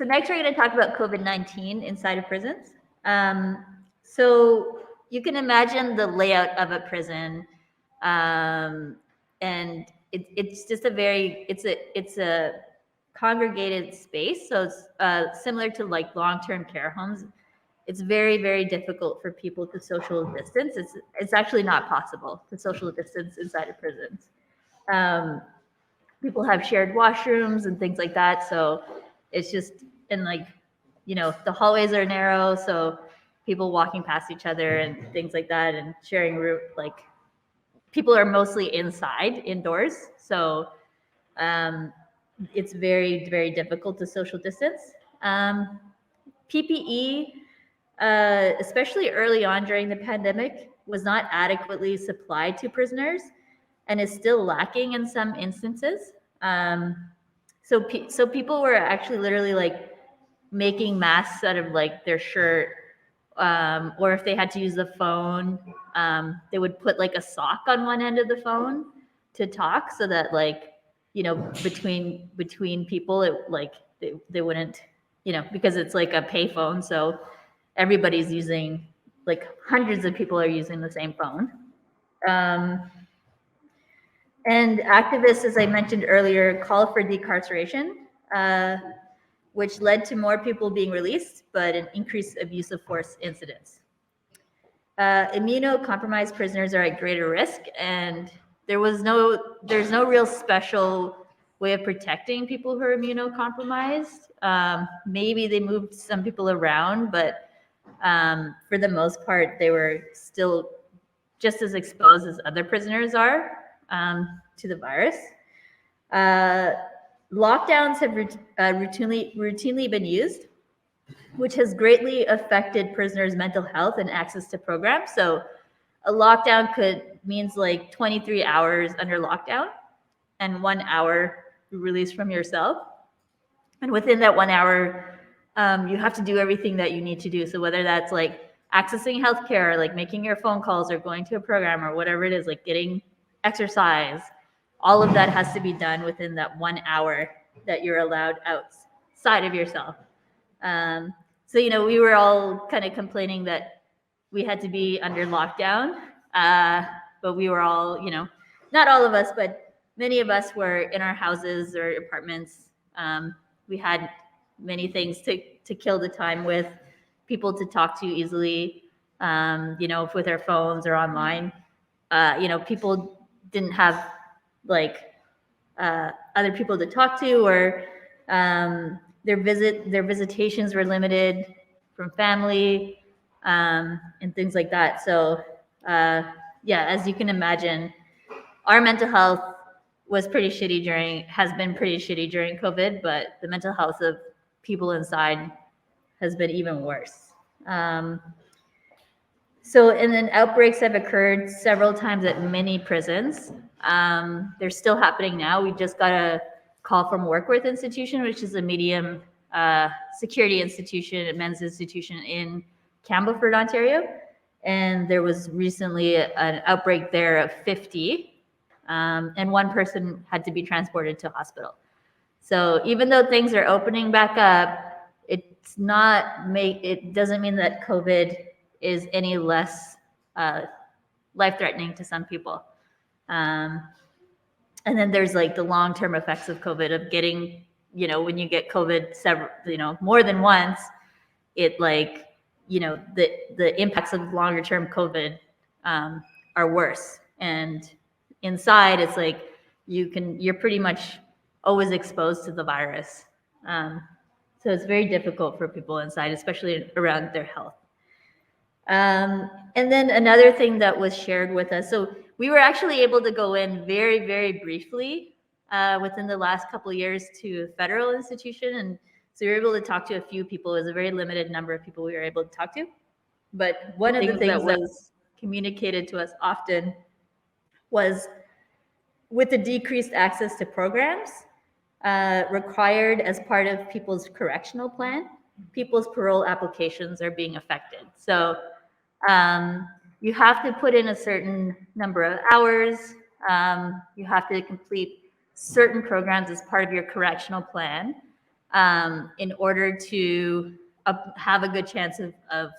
So next we're going to talk about COVID-19 inside of prisons. So you can imagine the layout of a prison, and it's just it's a congregated space. So it's similar to like long-term care homes. It's very, very difficult for people to social distance. It's actually not possible to social distance inside of prisons. People have shared washrooms and things like that. So it's just, and like, the hallways are narrow. So people walking past each other and things like that, and sharing room, like people are mostly indoors. So it's very, very difficult to social distance. PPE, especially early on during the pandemic, was not adequately supplied to prisoners and is still lacking in some instances. So people were actually literally like making masks out of like their shirt, or if they had to use the phone, they would put like a sock on one end of the phone to talk, so that like, between people, it like they wouldn't, because it's like a pay phone, so everybody's using, like hundreds of people are using the same phone. And activists, as I mentioned earlier, call for decarceration, which led to more people being released, but an increased abuse of force incidents. Immunocompromised prisoners are at greater risk, and there's no real special way of protecting people who are immunocompromised. Maybe they moved some people around, but for the most part, they were still just as exposed as other prisoners are to the virus. Lockdowns have routinely been used, which has greatly affected prisoners' mental health and access to programs. So a lockdown means like 23 hours under lockdown and 1 hour released from your cell. And within that 1 hour, you have to do everything that you need to do. So whether that's like accessing healthcare, like making your phone calls or going to a program or whatever it is, like getting exercise, all of that has to be done within that 1 hour that you're allowed outside of yourself. So, we were all kind of complaining that we had to be under lockdown, but we were all, not all of us, but many of us were in our houses or apartments. We had many things to kill the time with, people to talk to easily, with our phones or online. People didn't have like other people to talk to, or their visitations were limited from family, and things like that. So as you can imagine, our mental health has been pretty shitty during COVID, but the mental health of people inside has been even worse. And then outbreaks have occurred several times at many prisons. They're still happening now. We just got a call from Warkworth Institution, which is a medium security institution, a men's institution in Campbellford, Ontario. And there was recently an outbreak there of 50, and one person had to be transported to hospital. So even though things are opening back up, it doesn't mean that COVID is any less life-threatening to some people. And then there's like the long-term effects of COVID, of getting, when you get COVID more than once, it like, the impacts of longer-term COVID are worse. And inside, it's like you're pretty much always exposed to the virus. So it's very difficult for people inside, especially around their health. And then another thing that was shared with us, so we were actually able to go in very, very briefly within the last couple of years to a federal institution. And so we were able to talk to a few people. It was a very limited number of people we were able to talk to. But one of the things that was communicated to us often was, with the decreased access to programs required as part of people's correctional plan, people's parole applications are being affected. So you have to put in a certain number of hours. You have to complete certain programs as part of your correctional plan. in order to have a good chance of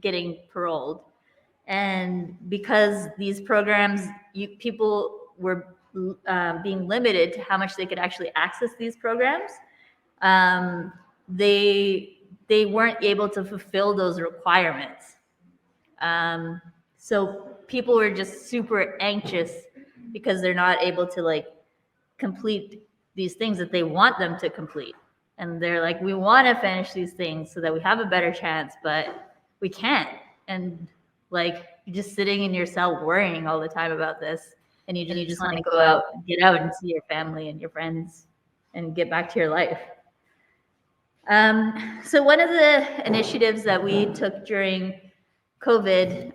getting paroled. And because these programs, people were being limited to how much they could actually access these programs, they weren't able to fulfill those requirements. So people were just super anxious because they're not able to like complete these things that they want them to complete. And they're like, we want to finish these things so that we have a better chance, but we can't. And like, you're just sitting in your cell worrying all the time about this. And you just want to go out, get out and see your family and your friends and get back to your life. So one of the initiatives that we took during COVID,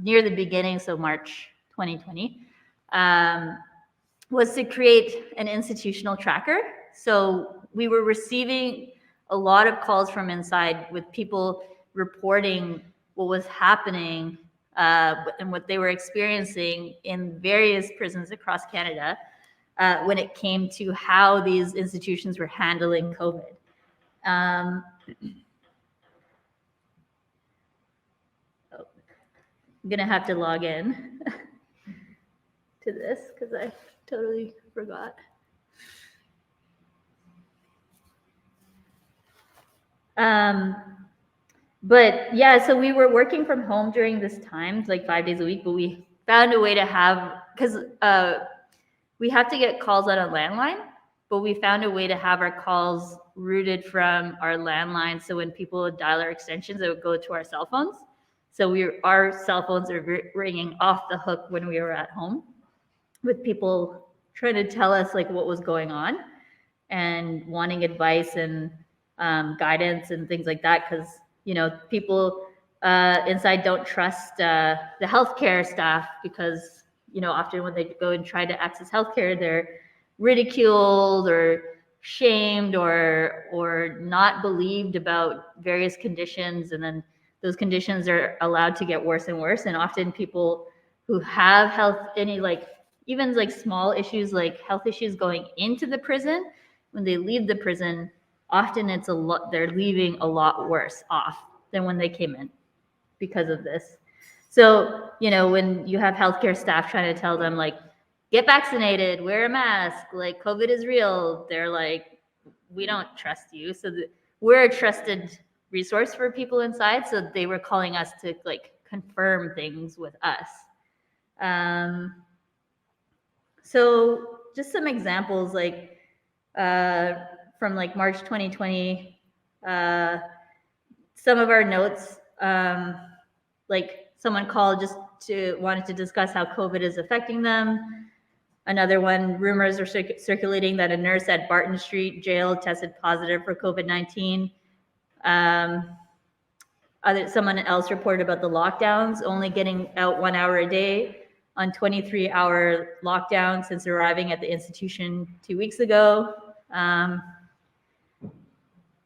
near the beginning, so March 2020, was to create an institutional tracker. So we were receiving a lot of calls from inside with people reporting what was happening and what they were experiencing in various prisons across Canada when it came to how these institutions were handling COVID. I'm gonna have to log in to this because I totally forgot. But yeah, so we were working from home during this time, like 5 days a week, but we found a way to have, because we have to get calls on a landline, but we found a way to have our calls routed from our landline. So when people would dial our extensions, it would go to our cell phones. So our cell phones are ringing off the hook when we were at home with people trying to tell us like what was going on and wanting advice and guidance and things like that. Because, you know, people inside don't trust the healthcare staff because, you know, often when they go and try to access healthcare, they're ridiculed or shamed or not believed about various conditions, and then those conditions are allowed to get worse and worse. And often people who have even like small issues like health issues going into the prison, when they leave the prison, often they're leaving a lot worse off than when they came in because of this. So, you know, when you have healthcare staff trying to tell them like, get vaccinated, wear a mask, like COVID is real, they're like, we don't trust you. So we're a trusted resource for people inside. So they were calling us to like confirm things with us. So just some examples like from like March 2020, some of our notes, like someone called wanted to discuss how COVID is affecting them. Another one, rumors are circulating that a nurse at Barton Street Jail tested positive for COVID-19. Someone else reported about the lockdowns, only getting out 1 hour a day on 23-hour lockdown since arriving at the institution 2 weeks ago. A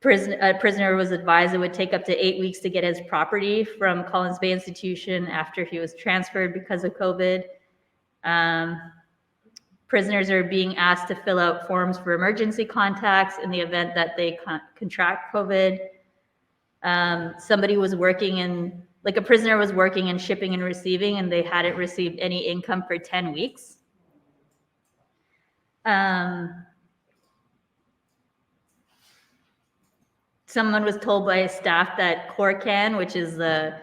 prisoner was advised it would take up to 8 weeks to get his property from Collins Bay Institution after he was transferred because of COVID. Prisoners are being asked to fill out forms for emergency contacts in the event that they contract COVID. Somebody was working a prisoner was working in shipping and receiving, and they hadn't received any income for 10 weeks. Someone was told by staff that CoreCan, which is the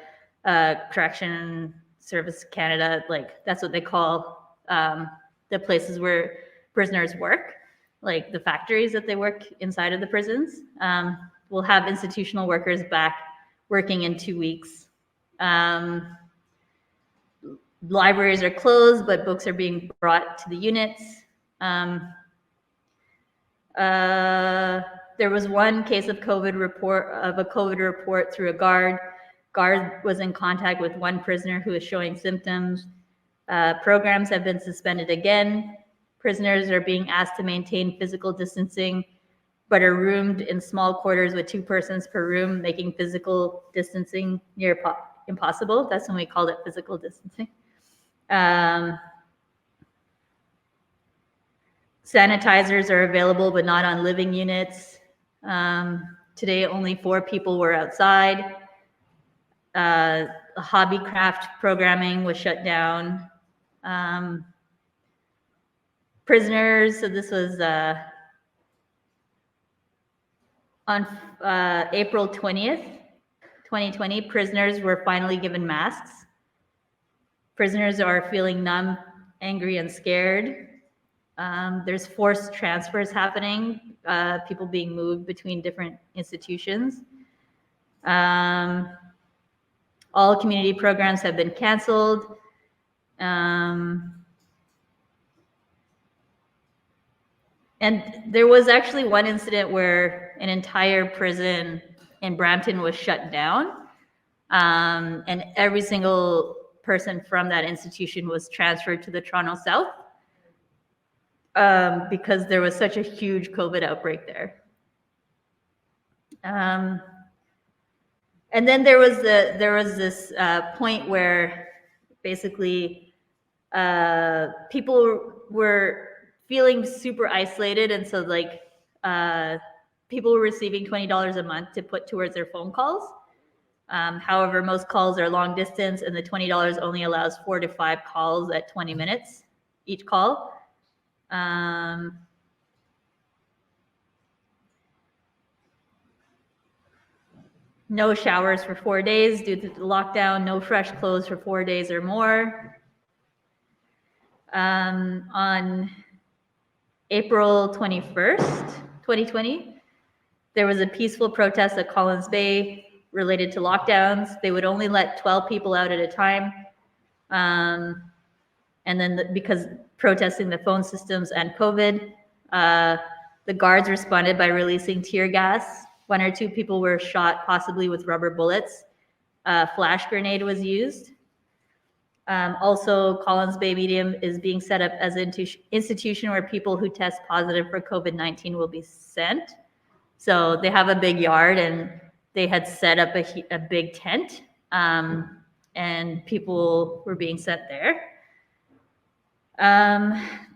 Correction Service Canada, like that's what they call the places where prisoners work, like the factories that they work inside of the prisons, will have institutional workers back working in 2 weeks. Libraries are closed, but books are being brought to the units. There was one case of a COVID report through a guard. Guard was in contact with one prisoner who is showing symptoms. Programs have been suspended again. Prisoners are being asked to maintain physical distancing, but are roomed in small quarters with 2 persons per room, making physical distancing near impossible. That's when we called it physical distancing. Sanitizers are available, but not on living units. Today, only 4 people were outside. Hobby craft programming was shut down. Prisoners, so this was on April 20th, 2020, prisoners were finally given masks. Prisoners are feeling numb, angry, and scared. There's forced transfers happening, people being moved between different institutions. All community programs have been canceled. And there was actually one incident where an entire prison in Brampton was shut down, and every single person from that institution was transferred to the Toronto South because there was such a huge COVID outbreak there. And then there was this point where basically people were feeling super isolated, and so like people were receiving $20 a month to put towards their phone calls. However, most calls are long distance, and the $20 only allows 4 to 5 calls at 20 minutes each call. No showers for 4 days due to the lockdown, no fresh clothes for 4 days or more. On April 21st, 2020, there was a peaceful protest at Collins Bay related to lockdowns. They would only let 12 people out at a time. And then because protesting the phone systems and COVID, the guards responded by releasing tear gas. 1 or 2 people were shot, possibly with rubber bullets. A flash grenade was used. Also, Collins Bay Medium is being set up as an institution where people who test positive for COVID-19 will be sent. So they have a big yard, and they had set up a big tent, and people were being sent there.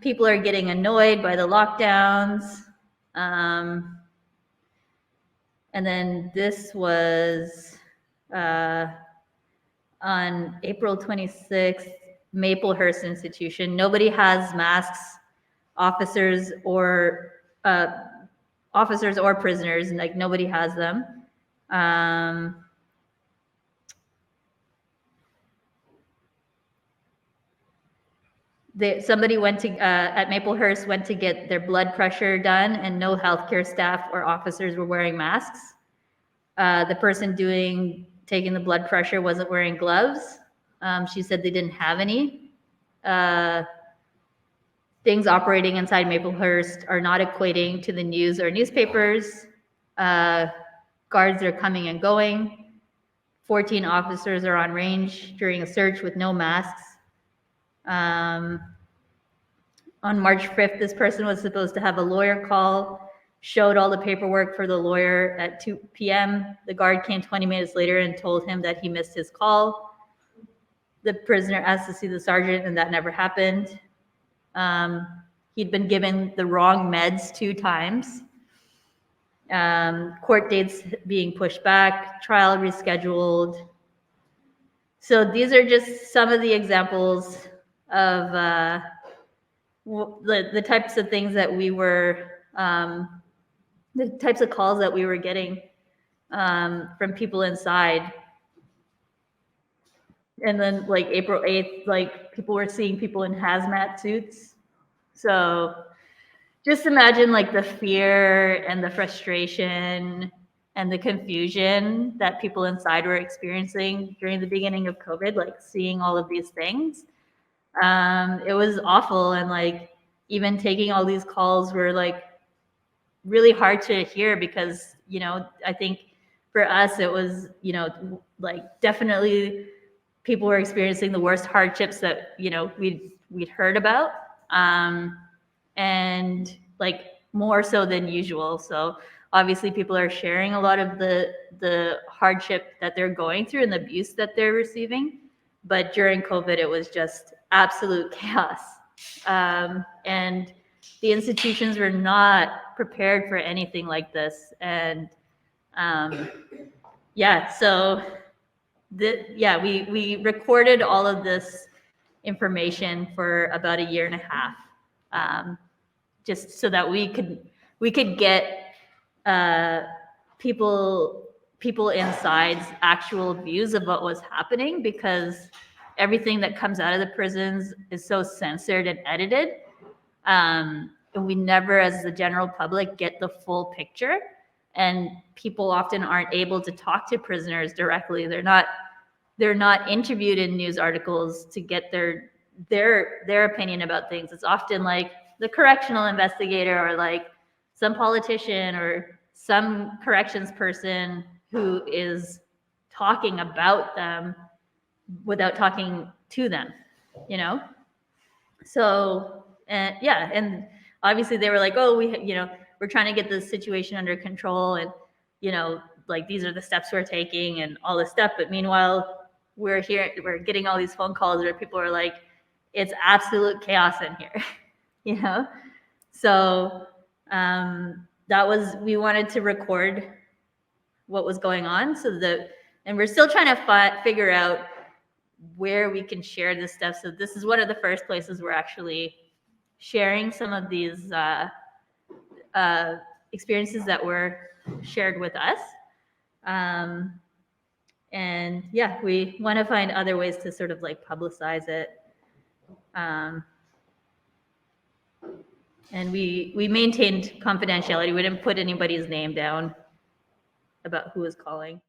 People are getting annoyed by the lockdowns. And then this was on April 26th, Maplehurst Institution. Nobody has masks, officers or prisoners, like nobody has them. Somebody went to at Maplehurst went to get their blood pressure done, and no healthcare staff or officers were wearing masks. The person taking the blood pressure wasn't wearing gloves. She said they didn't have any. Things operating inside Maplehurst are not equating to the news or newspapers. Guards are coming and going. 14 officers are on range during a search with no masks. On March 5th, this person was supposed to have a lawyer call, showed all the paperwork for the lawyer at 2 p.m. The guard came 20 minutes later and told him that he missed his call. The prisoner asked to see the sergeant, and that never happened. He'd been given the wrong meds 2 times. Court dates being pushed back, trial rescheduled. So these are just some of the examples of the types of things that we were, the types of calls that we were getting from people inside. And then like April 8th, like people were seeing people in hazmat suits. So just imagine like the fear and the frustration and the confusion that people inside were experiencing during the beginning of COVID, like seeing all of these things. It was awful. And like even taking all these calls were like really hard to hear because, you know, I think for us, it was, you know, like definitely people were experiencing the worst hardships that, you know, we'd heard about. And like more so than usual. So obviously people are sharing a lot of the hardship that they're going through and the abuse that they're receiving. But during COVID, it was just absolute chaos. And the institutions were not prepared for anything like this. And yeah, so we recorded all of this information for about a year and a half, just so that we could get people inside's actual views of what was happening, because everything that comes out of the prisons is so censored and edited, and we never, as the general public, get the full picture. And people often aren't able to talk to prisoners directly. They're not interviewed in news articles to get their opinion about things. It's often like the correctional investigator, or like some politician or some corrections person who is talking about them without talking to them, you know? So, and obviously they were like, oh, we're trying to get this situation under control, and, like, these are the steps we're taking and all this stuff. But meanwhile, we're getting all these phone calls where people are like, it's absolute chaos in here, So we wanted to record what was going on, and we're still trying to figure out where we can share this stuff. So this is one of the first places we're actually sharing some of these experiences that were shared with us. And yeah, we want to find other ways to sort of like publicize it. And we maintained confidentiality. We didn't put anybody's name down about who was calling.